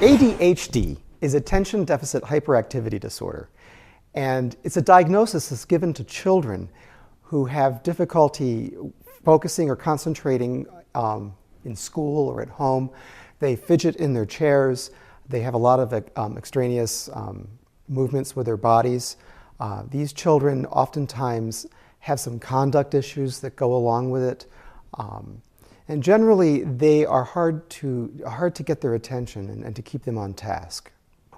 ADHD is attention deficit hyperactivity disorder, and it's a diagnosis that's given to children who have difficulty focusing or concentrating in school or at home. They fidget in their chairs. They have a lot of extraneous movements with their bodies. These children oftentimes have some conduct issues that go along with it. And generally, they are hard to get their attention and to keep them on task.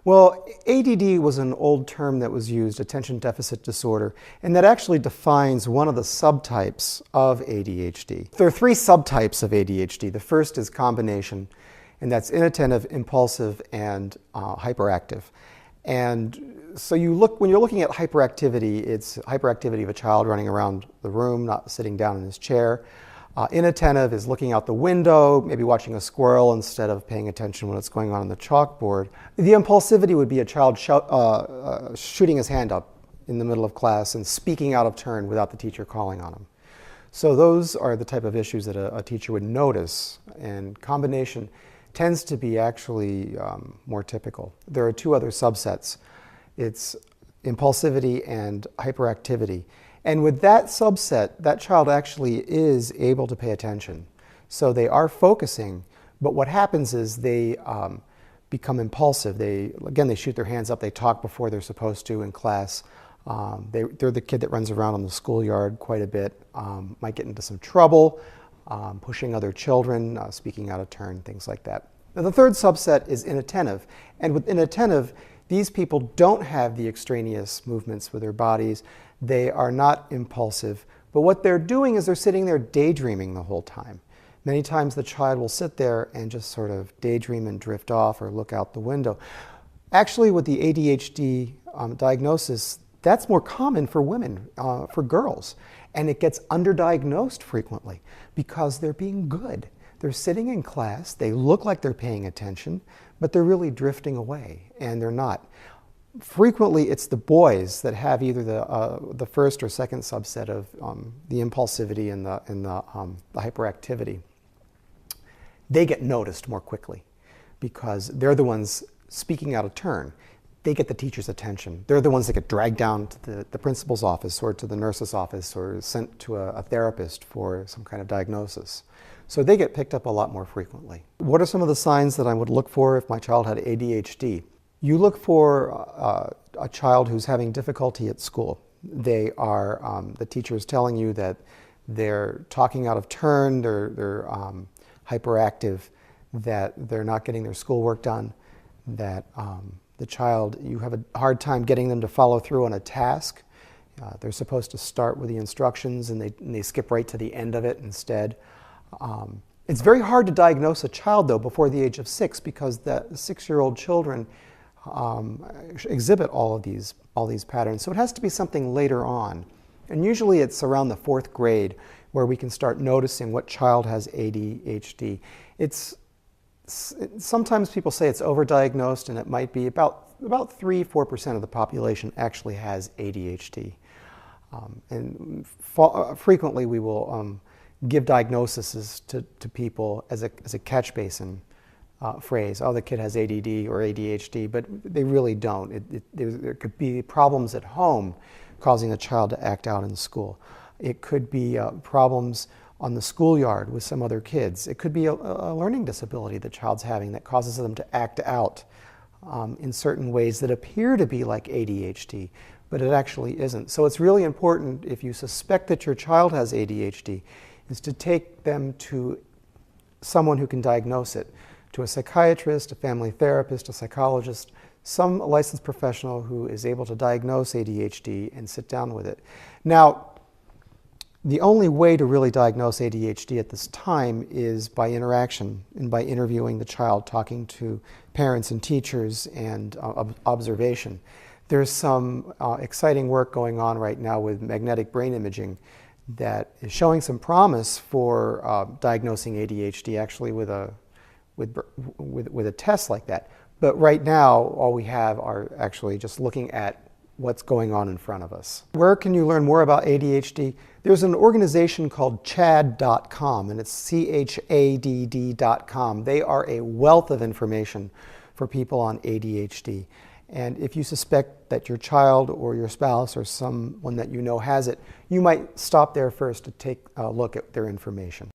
Well, ADD was an old term that was used, attention deficit disorder, and that actually defines one of the subtypes of ADHD. There are three subtypes of ADHD. The first is combination, and that's inattentive, impulsive, and hyperactive. And so when you're looking at hyperactivity, it's hyperactivity of a child running around the room, not sitting down in his chair. Inattentive is looking out the window, maybe watching a squirrel instead of paying attention when it's going on the chalkboard. The impulsivity would be a child shooting his hand up in the middle of class and speaking out of turn without the teacher calling on him. So those are the type of issues that a teacher would notice, and combination tends to be actually more typical. There are two other subsets. It's impulsivity and hyperactivity. And with that subset, that child actually is able to pay attention. So they are focusing, but what happens is they become impulsive. They shoot their hands up, they talk before they're supposed to in class. They're the kid that runs around on the schoolyard quite a bit, might get into some trouble, pushing other children, speaking out of turn, things like that. Now, the third subset is inattentive. And with inattentive, these people don't have the extraneous movements with their bodies. They are not impulsive, but what they're doing is they're sitting there daydreaming the whole time. Many times the child will sit there and just sort of daydream and drift off or look out the window. Actually, with the ADHD diagnosis, that's more common for women, for girls, and it gets underdiagnosed frequently because they're being good. They're sitting in class, they look like they're paying attention, but they're really drifting away, and they're not. Frequently, it's the boys that have either the first or second subset of the impulsivity and the hyperactivity. They get noticed more quickly because they're the ones speaking out of turn. They get the teacher's attention. They're the ones that get dragged down to the principal's office or to the nurse's office or sent to a therapist for some kind of diagnosis. So they get picked up a lot more frequently. What are some of the signs that I would look for if my child had ADHD? You look for a child who's having difficulty at school. They are, the teacher is telling you that they're talking out of turn, they're hyperactive, that they're not getting their schoolwork done, that the child, you have a hard time getting them to follow through on a task. They're supposed to start with the instructions and they skip right to the end of it instead. It's very hard to diagnose a child, though, before the age of 6 because the 6-year-old children exhibit all these patterns. So it has to be something later on. And usually it's around the 4th grade where we can start noticing what child has ADHD. Sometimes people say it's overdiagnosed, and it might be about 3-4% of the population actually has ADHD. Frequently we will give diagnoses to people as a catch basin phrase. Oh, the kid has ADD or ADHD, but they really don't. There could be problems at home causing a child to act out in school. It could be problems on the schoolyard with some other kids. It could be a learning disability the child's having that causes them to act out in certain ways that appear to be like ADHD, but it actually isn't. So it's really important, if you suspect that your child has ADHD, is to take them to someone who can diagnose it, to a psychiatrist, a family therapist, a psychologist, some licensed professional who is able to diagnose ADHD and sit down with it. Now, the only way to really diagnose ADHD at this time is by interaction and by interviewing the child, talking to parents and teachers, and observation. There's some exciting work going on right now with magnetic brain imaging that is showing some promise for diagnosing ADHD, actually with a test like that. But right now, all we have are actually just looking at what's going on in front of us. Where can you learn more about ADHD? There's an organization called CHADD.com, and it's CHADD.com. They are a wealth of information for people on ADHD. And if you suspect that your child or your spouse or someone that you know has it, you might stop there first to take a look at their information.